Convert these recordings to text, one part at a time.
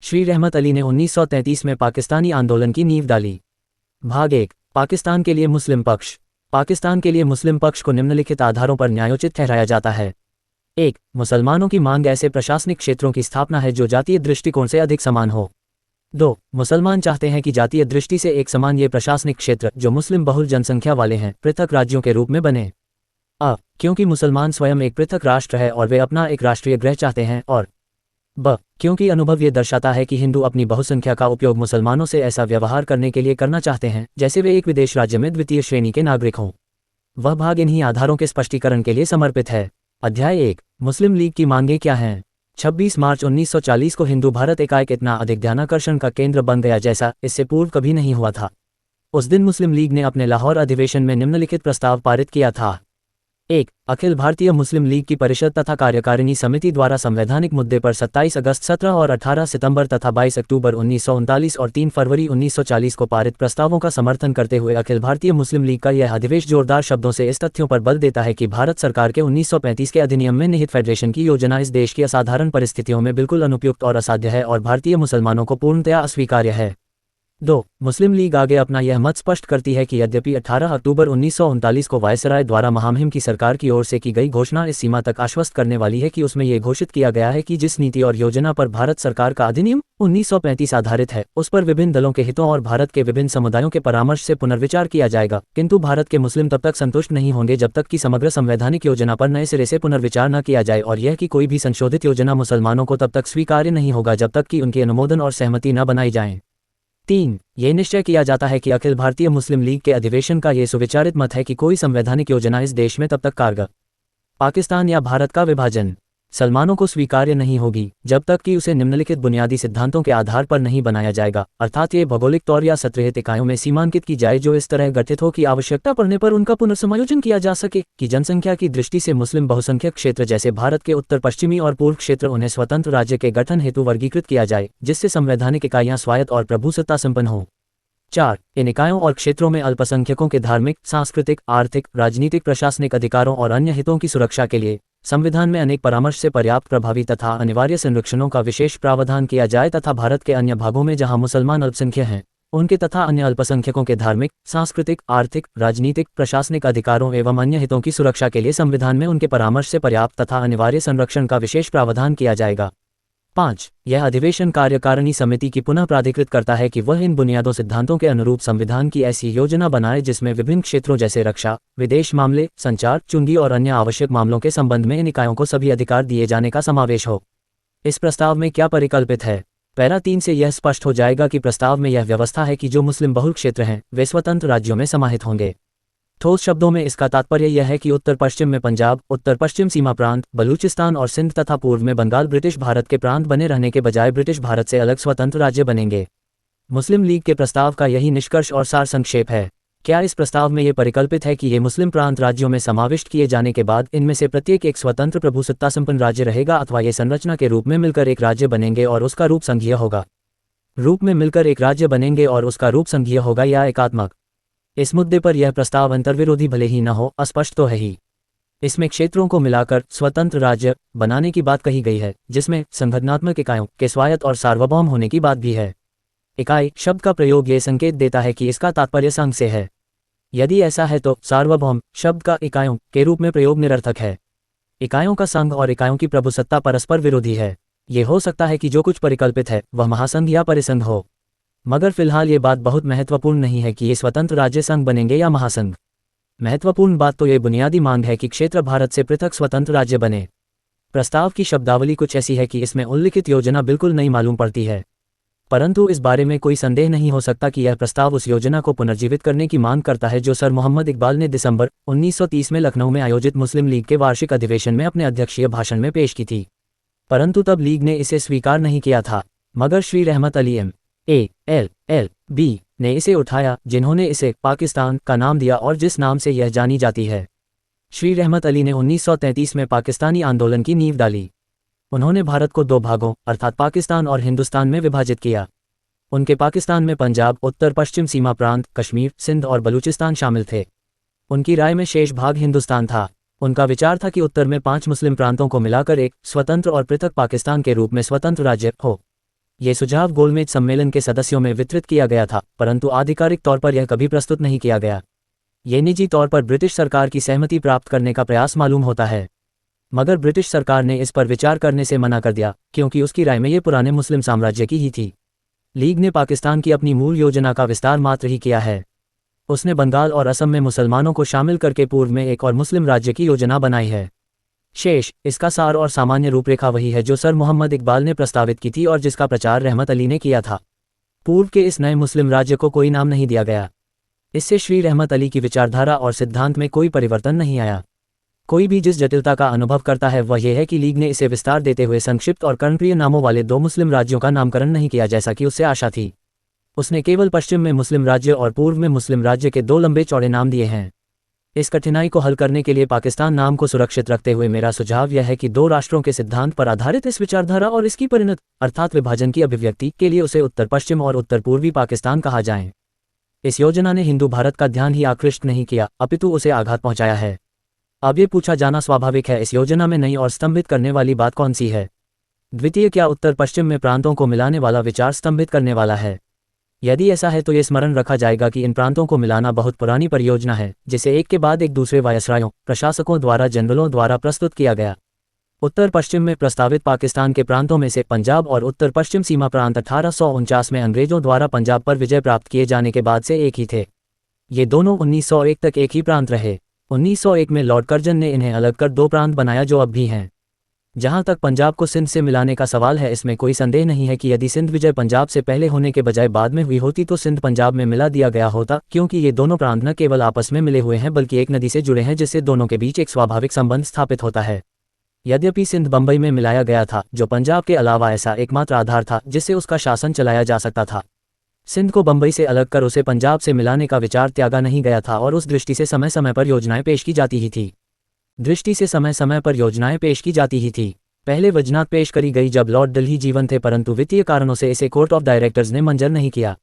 श्री रहमत अली ने 1933 में पाकिस्तानी आंदोलन की नींव डाली। भाग 1। पाकिस्तान के लिए मुस्लिम पक्ष। पाकिस्तान के लिए मुस्लिम पक्ष को निम्नलिखित आधारों पर न्यायोचित ठहराया जाता है। 1. मुसलमानों की मांग ऐसे प्रशासनिक क्षेत्रों की स्थापना है जो जातीय दृष्टिकोण से अधिक समान हो। 2. मुसलमान चाहते हैं कि जातीय दृष्टि से एक समान ये प्रशासनिक क्षेत्र जो मुस्लिम बहुल जनसंख्या वाले हैं पृथक राज्यों के रूप में बने। क्योंकि मुसलमान स्वयं एक पृथक राष्ट्र है और वे अपना एक राष्ट्रीय गृह चाहते हैं। और क्योंकि अनुभव ये दर्शाता है कि हिंदू अपनी बहुसंख्या का उपयोग मुसलमानों से ऐसा व्यवहार करने के लिए करना चाहते हैं जैसे वे एक विदेश राज्य में द्वितीय श्रेणी के नागरिक हों। वह भाग इन्हीं आधारों के स्पष्टीकरण के लिए समर्पित है। अध्याय 1। मुस्लिम लीग की मांगें क्या हैं। 26 मार्च 1940 को हिंदू भारत एकाएक इतना अधिक ध्यानाकर्षण का केंद्र बन गया जैसा इससे पूर्व कभी नहीं हुआ था। उस दिन मुस्लिम लीग ने अपने लाहौर अधिवेशन में निम्नलिखित प्रस्ताव पारित किया था। 1. अखिल भारतीय मुस्लिम लीग की परिषद तथा कार्यकारिणी समिति द्वारा संवैधानिक मुद्दे पर 27 अगस्त 17 और 18 सितंबर तथा 22 अक्टूबर 1939 और 3 फरवरी 1940 को पारित प्रस्तावों का समर्थन करते हुए अखिल भारतीय मुस्लिम लीग का यह अधिवेश जोरदार शब्दों से इस तथ्यों पर बल देता है कि भारत सरकार के 1935 के अधिनियम में निहित फेडरेशन की योजना इस देश की असाधारण परिस्थितियों में बिल्कुल अनुपयुक्त और असाध्य है और भारतीय मुसलमानों को पूर्णतया अस्वीकार्य है। 2. मुस्लिम लीग आगे अपना यह मत स्पष्ट करती है कि यद्यपि 18 अक्टूबर 1939 को वायसराय द्वारा महामहिम की सरकार की ओर से की गई घोषणा इस सीमा तक आश्वस्त करने वाली है कि उसमें यह घोषित किया गया है कि जिस नीति और योजना पर भारत सरकार का अधिनियम 1935 आधारित है उस पर विभिन्न दलों के हितों और भारत के विभिन्न समुदायों के परामर्श से पुनर्विचार किया जाएगा, किंतु भारत के मुस्लिम तब तक संतुष्ट नहीं होंगे जब तक कि समग्र संवैधानिक योजना पर नए सिरे से पुनर्विचार न किया जाए और यह कि कोई भी संशोधित योजना मुसलमानों को तब तक स्वीकार्य नहीं होगा जब तक कि उनकी अनुमोदन और सहमति न बनाई जाए। 3. ये निश्चय किया जाता है कि अखिल भारतीय मुस्लिम लीग के अधिवेशन का ये सुविचारित मत है कि कोई संवैधानिक योजना इस देश में तब तक कारगर पाकिस्तान या भारत का विभाजन सलमानों को स्वीकार्य नहीं होगी जब तक कि उसे निम्नलिखित बुनियादी सिद्धांतों के आधार पर नहीं बनाया जाएगा, अर्थात ये भौगोलिक तौर या सत्रहित इकाइयों में सीमांकित की जाए जो इस तरह गठित हो कि आवश्यकता पड़ने पर उनका पुनर्समायोजन किया जा सके कि जनसंख्या की दृष्टि से मुस्लिम बहुसंख्यक क्षेत्र जैसे भारत के उत्तर पश्चिमी और पूर्व क्षेत्र उन्हें स्वतंत्र राज्य के गठन हेतु वर्गीकृत किया जाए जिससे संवैधानिक इकाइयां स्वायत्त और प्रभुसत्ता संपन्न हों। 4. इन इकाइयों और क्षेत्रों में अल्पसंख्यकों के धार्मिक, सांस्कृतिक, आर्थिक, राजनीतिक, प्रशासनिक अधिकारों और अन्य हितों की सुरक्षा के लिए संविधान में अनेक परामर्श से पर्याप्त, प्रभावी तथा अनिवार्य संरक्षणों का विशेष प्रावधान किया जाए तथा भारत के अन्य भागों में जहां मुसलमान अल्पसंख्यक हैं उनके तथा अन्य अल्पसंख्यकों के धार्मिक, सांस्कृतिक, आर्थिक, राजनीतिक, प्रशासनिक अधिकारों एवं अन्य हितों की सुरक्षा के लिए संविधान में उनके परामर्श से पर्याप्त तथा अनिवार्य संरक्षण का विशेष प्रावधान किया जाएगा। 5. यह अधिवेशन कार्यकारिणी समिति की पुनः प्राधिकृत करता है कि वह इन बुनियादों सिद्धांतों के अनुरूप संविधान की ऐसी योजना बनाए जिसमें विभिन्न क्षेत्रों जैसे रक्षा, विदेश मामले, संचार, चुंगी और अन्य आवश्यक मामलों के संबंध में इन इकाइयों को सभी अधिकार दिए जाने का समावेश हो। इस प्रस्ताव में क्या परिकल्पित है। पैरा 3 से यह स्पष्ट हो जाएगा कि प्रस्ताव में यह व्यवस्था है कि जो मुस्लिम बहुल क्षेत्र हैं वे स्वतंत्र राज्यों में समाहित होंगे। ठोस शब्दों में इसका तात्पर्य यह है कि उत्तर पश्चिम में पंजाब, उत्तर पश्चिम सीमा प्रांत, बलूचिस्तान और सिंध तथा पूर्व में बंगाल ब्रिटिश भारत के प्रांत बने रहने के बजाय ब्रिटिश भारत से अलग स्वतंत्र राज्य बनेंगे। मुस्लिम लीग के प्रस्ताव का यही निष्कर्ष और सार संक्षेप है। क्या इस प्रस्ताव में ये परिकल्पित है कि ये मुस्लिम प्रांत राज्यों में समाविष्ट किए जाने के बाद इनमें से प्रत्येक एक स्वतंत्र प्रभुसत्ता संपन्न राज्य रहेगा अथवा ये संरचना के रूप में मिलकर एक राज्य बनेंगे और उसका रूप संघीय होगा। रूप में मिलकर एक राज्य बनेंगे और उसका रूप संघीय होगा या एकात्मक। इस मुद्दे पर यह प्रस्ताव अंतर्विरोधी भले ही न हो, अस्पष्ट तो है ही। इसमें क्षेत्रों को मिलाकर स्वतंत्र राज्य बनाने की बात कही गई है जिसमें संगठनात्मक इकाइयों के स्वायत्त और सार्वभौम होने की बात भी है। इकाई शब्द का प्रयोग ये संकेत देता है कि इसका तात्पर्य संघ से है। यदि ऐसा है तो सार्वभौम शब्द का इकाइयों के रूप में प्रयोग निरर्थक है। इकाइयों का संघ और इकाइयों की प्रभुसत्ता परस्पर विरोधी है। ये हो सकता है कि जो कुछ परिकल्पित है वह महासंघ या परिसंघ हो, मगर फिलहाल ये बात बहुत महत्वपूर्ण नहीं है कि ये स्वतंत्र राज्य संघ बनेंगे या महासंघ। महत्वपूर्ण बात तो ये बुनियादी मांग है कि क्षेत्र भारत से पृथक स्वतंत्र राज्य बने। प्रस्ताव की शब्दावली कुछ ऐसी है कि इसमें उल्लिखित योजना बिल्कुल नहीं मालूम पड़ती है, परंतु इस बारे में कोई संदेह नहीं हो सकता कि यह प्रस्ताव उस योजना को पुनर्जीवित करने की मांग करता है जो सर मोहम्मद इकबाल ने दिसंबर 1930 में लखनऊ में आयोजित मुस्लिम लीग के वार्षिक अधिवेशन में अपने अध्यक्षीय भाषण में पेश की थी, परंतु तब लीग ने इसे स्वीकार नहीं किया था, मगर श्री रहमत अली MALLB ने इसे उठाया, जिन्होंने इसे पाकिस्तान का नाम दिया और जिस नाम से यह जानी जाती है। श्री रहमत अली ने 1933 में पाकिस्तानी आंदोलन की नींव डाली। उन्होंने भारत को दो भागों अर्थात पाकिस्तान और हिंदुस्तान में विभाजित किया। उनके पाकिस्तान में पंजाब, उत्तर पश्चिम सीमा प्रांत, कश्मीर, सिंध और बलूचिस्तान शामिल थे। उनकी राय में शेष भाग हिंदुस्तान था। उनका विचार था कि उत्तर में 5 मुस्लिम प्रांतों को मिलाकर एक स्वतंत्र और पृथक पाकिस्तान के रूप में स्वतंत्र राज्य हो। ये सुझाव गोलमेज सम्मेलन के सदस्यों में वितरित किया गया था, परंतु आधिकारिक तौर पर यह कभी प्रस्तुत नहीं किया गया। ये निजी तौर पर ब्रिटिश सरकार की सहमति प्राप्त करने का प्रयास मालूम होता है, मगर ब्रिटिश सरकार ने इस पर विचार करने से मना कर दिया, क्योंकि उसकी राय में ये पुराने मुस्लिम साम्राज्य की ही थी। लीग ने पाकिस्तान की अपनी मूल योजना का विस्तार मात्र ही किया है। उसने बंगाल और असम में मुसलमानों को शामिल करके पूर्व में एक और मुस्लिम राज्य की योजना बनाई है। शेष इसका सार और सामान्य रूपरेखा वही है जो सर मोहम्मद इकबाल ने प्रस्तावित की थी और जिसका प्रचार रहमत अली ने किया था। पूर्व के इस नए मुस्लिम राज्य को कोई नाम नहीं दिया गया। इससे श्री रहमत अली की विचारधारा और सिद्धांत में कोई परिवर्तन नहीं आया। कोई भी जिस जटिलता का अनुभव करता है वह यह है कि लीग ने इसे विस्तार देते हुए संक्षिप्त और कर्णप्रिय नामों वाले दो मुस्लिम राज्यों का नामकरण नहीं किया जैसा कि उससे आशा थी। उसने केवल पश्चिम में मुस्लिम राज्य और पूर्व में मुस्लिम राज्य के दो लंबे चौड़े नाम दिए हैं। इस कठिनाई को हल करने के लिए पाकिस्तान नाम को सुरक्षित रखते हुए मेरा सुझाव यह है कि दो राष्ट्रों के सिद्धांत पर आधारित इस विचारधारा और इसकी परिणत अर्थात विभाजन की अभिव्यक्ति के लिए उसे उत्तर पश्चिम और उत्तर पूर्वी पाकिस्तान कहा जाए। इस योजना ने हिंदू भारत का ध्यान ही आकृष्ट नहीं किया, अपितु उसे आघात पहुंचाया है। अब ये पूछा जाना स्वाभाविक है, इस योजना में नई और स्तंभित करने वाली बात कौन सी है? द्वितीय, क्या उत्तर पश्चिम में प्रांतों को मिलाने वाला विचार स्तंभित करने वाला है? यदि ऐसा है तो ये स्मरण रखा जाएगा कि इन प्रांतों को मिलाना बहुत पुरानी परियोजना है, जिसे एक के बाद एक दूसरे वायसरायों, प्रशासकों द्वारा जनरलों द्वारा प्रस्तुत किया गया। उत्तर पश्चिम में प्रस्तावित पाकिस्तान के प्रांतों में से पंजाब और उत्तर पश्चिम सीमा प्रांत 1849 में अंग्रेजों द्वारा पंजाब पर विजय प्राप्त किए जाने के बाद से एक ही थे। ये दोनों 1901 तक एक ही प्रांत रहे। 1901 में लॉर्ड कर्जन ने इन्हें अलग कर दो प्रांत बनाया जो अब भी हैं। जहां तक पंजाब को सिंध से मिलाने का सवाल है, इसमें कोई संदेह नहीं है कि यदि सिंध विजय पंजाब से पहले होने के बजाय बाद में हुई होती तो सिंध पंजाब में मिला दिया गया होता, क्योंकि ये दोनों प्रांत न केवल आपस में मिले हुए हैं बल्कि एक नदी से जुड़े हैं जिससे दोनों के बीच एक स्वाभाविक संबंध स्थापित होता है। यद्यपि सिंध बंबई में मिलाया गया था, जो पंजाब के अलावा ऐसा एकमात्र आधार था जिससे उसका शासन चलाया जा सकता था। सिंध को बंबई से अलग कर उसे पंजाब से मिलाने का विचार त्यागा नहीं गया था और उस दृष्टि से समय समय पर योजनाएं पेश की जाती ही थी। पहले वजनात पेश करी गई जब लॉर्ड डलही जीवन थे, परंतु वित्तीय कारणों से इसे कोर्ट ऑफ डायरेक्टर्स ने मंजूर नहीं किया।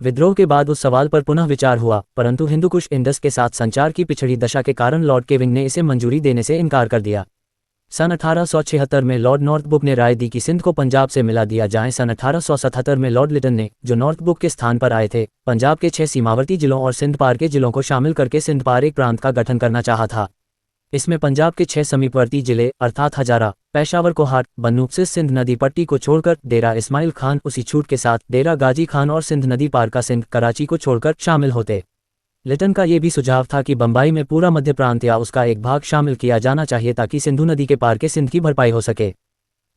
विद्रोह के बाद उस सवाल पर पुनः विचार हुआ, परंतु हिंदुकुश इंडस के साथ संचार की पिछड़ी दशा के कारण लॉर्ड केविंग ने इसे मंजूरी देने से इनकार कर दिया। सन 1876 में लॉर्ड नॉर्थब्रुक ने राय दी कि सिंध को पंजाब से मिला दिया जाए। सन 1877 में लॉर्ड लिटन ने, जो नॉर्थब्रुक के स्थान पर आए थे, पंजाब के 6 सीमावर्ती जिलों और सिंध पार के जिलों को शामिल करके सिंध पार एक प्रांत का गठन करना चाहा था। इसमें पंजाब के 6 समीपवर्ती जिले अर्थात हजारा, पेशावर कोहाट, बन्नूपसिस सिंध नदी पट्टी को छोड़कर, डेरा इस्माइल खान उसी छूट के साथ डेरा गाजी खान और सिंध नदी पार का सिंध कराची को छोड़कर शामिल होते। लिटन का ये भी सुझाव था कि बंबई में पूरा मध्य प्रांत या उसका एक भाग शामिल किया जाना चाहिए ताकि सिंधु नदी के पार के सिंध की भरपाई हो सके।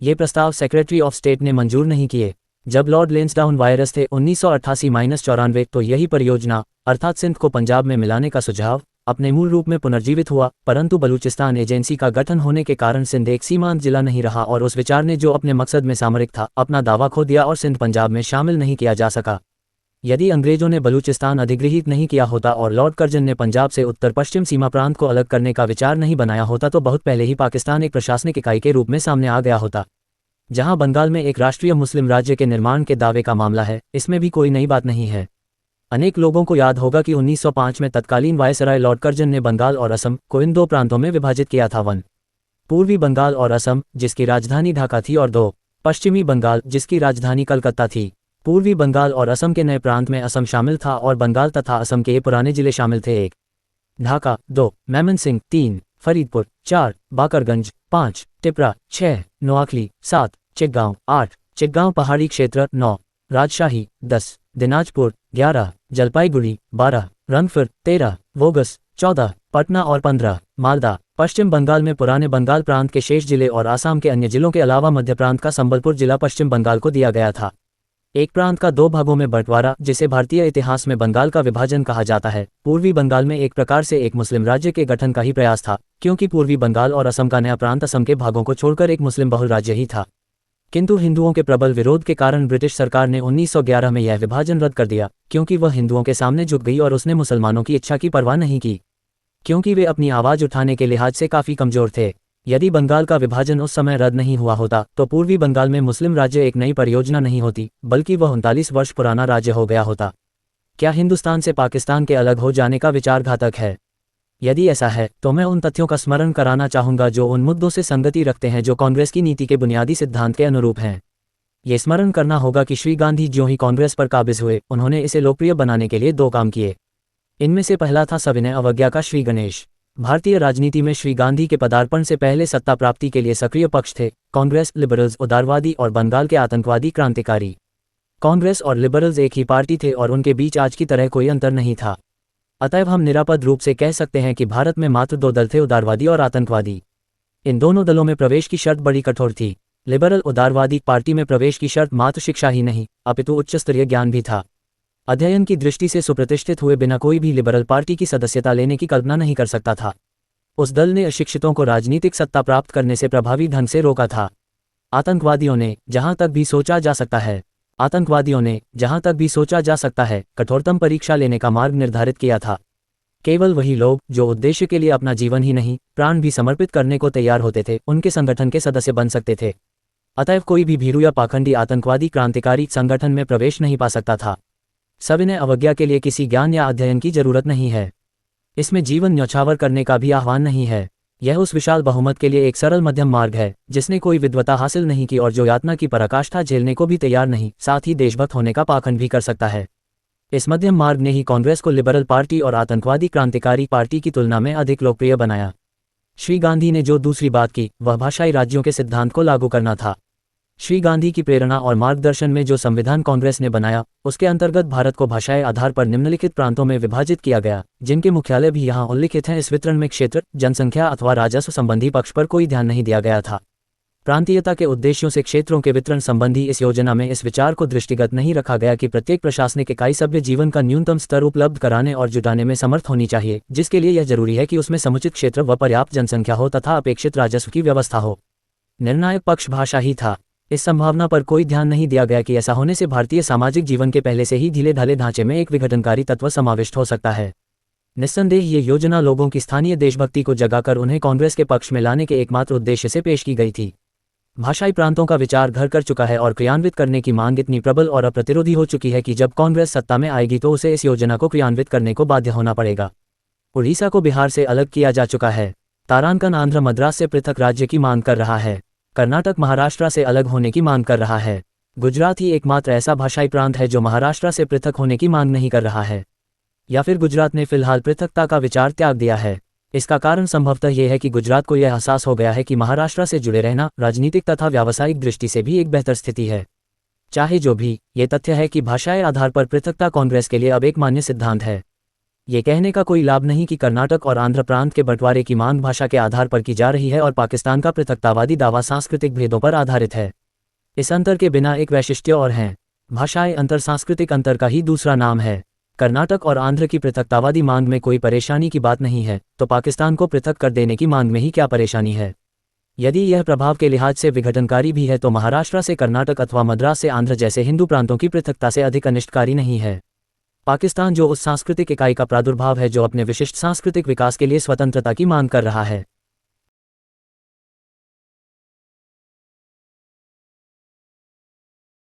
ये प्रस्ताव सेक्रेटरी ऑफ स्टेट ने मंजूर नहीं किए। जब लॉर्ड लेंसडाउन वायरस थे 1988-94 तो यही परियोजना अर्थात सिंध को पंजाब में मिलाने का सुझाव अपने मूल रूप में पुनर्जीवित हुआ, परंतु बलूचिस्तान एजेंसी का गठन होने के कारण सिंध एक सीमांत जिला नहीं रहा और उस विचार ने, जो अपने मकसद में सामरिक था, अपना दावा खो दिया और सिंध पंजाब में शामिल नहीं किया जा सका। यदि अंग्रेजों ने बलूचिस्तान अधिगृहीत नहीं किया होता और लॉर्ड कर्जन ने पंजाब से उत्तर पश्चिम सीमा प्रांत को अलग करने का विचार नहीं बनाया होता तो बहुत पहले ही पाकिस्तान एक प्रशासनिक इकाई के रूप में सामने आ गया होता। जहां बंगाल में एक राष्ट्रीय मुस्लिम राज्य के निर्माण के दावे का मामला है, इसमें भी कोई नई बात नहीं है। अनेक लोगों को याद होगा कि 1905 में तत्कालीन वायसराय लॉर्ड कर्जन ने बंगाल और असम को इन दो प्रांतों में विभाजित किया था। 1 पूर्वी बंगाल और असम, जिसकी राजधानी ढाका थी, और 2 पश्चिमी बंगाल, जिसकी राजधानी कलकत्ता थी। पूर्वी बंगाल और असम के नए प्रांत में असम शामिल था और बंगाल तथा असम के ये पुराने जिले शामिल थे। 1 ढाका, 2 मैमनसिंह, 3 फरीदपुर, 4 बाकरगंज, 5 टिपरा, 6 नोआखली, 7 चिटगांव, 8 चिटगांव पहाड़ी क्षेत्र, 9 राजशाही, 10 दिनाजपुर, 11 जलपाईगुड़ी, 12 रंगपुर, 13 वोगस, 14 पटना और 15 मालदा। पश्चिम बंगाल में पुराने बंगाल प्रांत के शेष जिले और आसाम के अन्य जिलों के अलावा मध्य प्रांत का संबलपुर जिला पश्चिम बंगाल को दिया गया था। एक प्रांत का 2 भागों में बंटवारा, जिसे भारतीय इतिहास में बंगाल का विभाजन कहा जाता है, पूर्वी बंगाल में एक प्रकार से एक मुस्लिम राज्य के गठन का ही प्रयास था, क्योंकि पूर्वी बंगाल और असम का नया प्रांत असम के भागों को छोड़कर एक मुस्लिम बहुल राज्य ही था। किंतु हिंदुओं के प्रबल विरोध के कारण ब्रिटिश सरकार ने 1911 में यह विभाजन रद्द कर दिया, क्योंकि वह हिंदुओं के सामने झुक गई और उसने मुसलमानों की इच्छा की परवाह नहीं की, क्योंकि वे अपनी आवाज़ उठाने के लिहाज से काफ़ी कमज़ोर थे। यदि बंगाल का विभाजन उस समय रद्द नहीं हुआ होता तो पूर्वी बंगाल में मुस्लिम राज्य एक नई परियोजना नहीं होती, बल्कि वह 39 वर्ष पुराना राज्य हो गया होता। क्या हिंदुस्तान से पाकिस्तान के अलग हो जाने का विचार घातक है? यदि ऐसा है तो मैं उन तथ्यों का स्मरण कराना चाहूँगा जो उन मुद्दों से संगति रखते हैं जो कांग्रेस की नीति के बुनियादी सिद्धांत के अनुरूप हैं। ये स्मरण करना होगा कि श्री गांधी ज्यों ही कांग्रेस पर काबिज हुए, उन्होंने इसे लोकप्रिय बनाने के लिए 2 काम किए। इनमें से पहला था सविनय अवज्ञा का श्री गणेश। भारतीय राजनीति में श्री गांधी के पदार्पण से पहले सत्ता प्राप्ति के लिए सक्रिय पक्ष थे कांग्रेस, लिबरल्स, उदारवादी और बंगाल के आतंकवादी क्रांतिकारी। कांग्रेस और लिबरल्स एक ही पार्टी थे और उनके बीच आज की तरह कोई अंतर नहीं था। अतएव हम निरापद रूप से कह सकते हैं कि भारत में मात्र 2 दल थे, उदारवादी और आतंकवादी। इन दोनों दलों में प्रवेश की शर्त बड़ी कठोर थी। लिबरल उदारवादी पार्टी में प्रवेश की शर्त मात्र शिक्षा ही नहीं अपितु उच्च स्तरीय ज्ञान भी था। अध्ययन की दृष्टि से सुप्रतिष्ठित हुए बिना कोई भी लिबरल पार्टी की सदस्यता लेने की कल्पना नहीं कर सकता था। उस दल ने अशिक्षितों को राजनीतिक सत्ता प्राप्त करने से प्रभावी ढंग से रोका था। आतंकवादियों ने जहां तक भी सोचा जा सकता है कठोरतम परीक्षा लेने का मार्ग निर्धारित किया था। केवल वही लोग जो उद्देश्य के लिए अपना जीवन ही नहीं प्राण भी समर्पित करने को तैयार होते थे, उनके संगठन के सदस्य बन सकते थे। अतएव कोई भी भीरू या पाखंडी आतंकवादी क्रांतिकारी संगठन में प्रवेश नहीं पा सकता था। सविनय अवज्ञा के लिए किसी ज्ञान या अध्ययन की जरूरत नहीं है। इसमें जीवन न्यौछावर करने का भी आह्वान नहीं है। यह उस विशाल बहुमत के लिए एक सरल मध्यम मार्ग है जिसने कोई विद्वता हासिल नहीं की और जो यातना की पराकाष्ठा झेलने को भी तैयार नहीं, साथ ही देशभक्त होने का पाखंड भी कर सकता है। इस मध्यम मार्ग ने ही कांग्रेस को लिबरल पार्टी और आतंकवादी क्रांतिकारी पार्टी की तुलना में अधिक लोकप्रिय बनाया। श्री गांधी ने जो दूसरी बात की वह भाषाई राज्यों के सिद्धांत को लागू करना था। श्री गांधी की प्रेरणा और मार्गदर्शन में जो संविधान कांग्रेस ने बनाया उसके अंतर्गत भारत को भाषाई आधार पर निम्नलिखित प्रांतों में विभाजित किया गया, जिनके मुख्यालय भी यहाँ उल्लिखित हैं। इस वितरण में क्षेत्र, जनसंख्या अथवा राजस्व संबंधी पक्ष पर कोई ध्यान नहीं दिया गया था। प्रांतीयता के उद्देश्यों से क्षेत्रों के वितरण संबंधी इस योजना में इस विचार को दृष्टिगत नहीं रखा गया कि प्रत्येक प्रशासनिक इकाई सभ्य जीवन का न्यूनतम स्तर उपलब्ध कराने और जुटाने में समर्थ होनी चाहिए, जिसके लिए यह जरूरी है कि उसमें समुचित क्षेत्र व पर्याप्त जनसंख्या हो तथा अपेक्षित राजस्व की व्यवस्था हो। निर्णायक पक्ष भाषा ही था। इस संभावना पर कोई ध्यान नहीं दिया गया कि ऐसा होने से भारतीय सामाजिक जीवन के पहले से ही ढीले ढाले ढांचे में एक विघटनकारी तत्व समाविष्ट हो सकता है। निस्संदेह ये योजना लोगों की स्थानीय देशभक्ति को जगाकर उन्हें कांग्रेस के पक्ष में लाने के एकमात्र उद्देश्य से पेश की गई थी। भाषाई प्रांतों का विचार घर कर चुका है और क्रियान्वित करने की मांग इतनी प्रबल और अप्रतिरोधी हो चुकी है कि जब कांग्रेस सत्ता में आएगी तो उसे इस योजना को क्रियान्वित करने को बाध्य होना पड़ेगा। उड़ीसा को बिहार से अलग किया जा चुका है। तारांकन आंध्र मद्रास से पृथक राज्य की मांग कर रहा है। कर्नाटक महाराष्ट्र से अलग होने की मांग कर रहा है। गुजरात ही एकमात्र ऐसा भाषाई प्रांत है जो महाराष्ट्र से पृथक होने की मांग नहीं कर रहा है। या फिर गुजरात ने फिलहाल पृथकता का विचार त्याग दिया है। इसका कारण संभवतः यह है कि गुजरात को यह एहसास हो गया है कि महाराष्ट्र से जुड़े रहना राजनीतिक तथा व्यावसायिक दृष्टि से भी एक बेहतर स्थिति है। चाहे जो भी, ये तथ्य है कि भाषाई आधार पर पृथकता कांग्रेस के लिए अब एक मान्य सिद्धांत है। ये कहने का कोई लाभ नहीं कि कर्नाटक और आंध्र प्रांत के बंटवारे की मांग भाषा के आधार पर की जा रही है और पाकिस्तान का पृथकतावादी दावा सांस्कृतिक भेदों पर आधारित है। इस अंतर के बिना एक वैशिष्ट्य और है। भाषाई अंतर सांस्कृतिक अंतर का ही दूसरा नाम है। कर्नाटक और आंध्र की पृथकतावादी मांग में कोई परेशानी की बात नहीं है, तो पाकिस्तान को पृथक कर देने की मांग में ही क्या परेशानी है। यदि यह प्रभाव के लिहाज से विघटनकारी भी है तो महाराष्ट्र से कर्नाटक अथवा मद्रास से आंध्र जैसे हिंदू प्रांतों की पृथकता से अधिक अनिष्टकारी नहीं है। पाकिस्तान जो उस सांस्कृतिक इकाई का प्रादुर्भाव है जो अपने विशिष्ट सांस्कृतिक विकास के लिए स्वतंत्रता की मांग कर रहा है।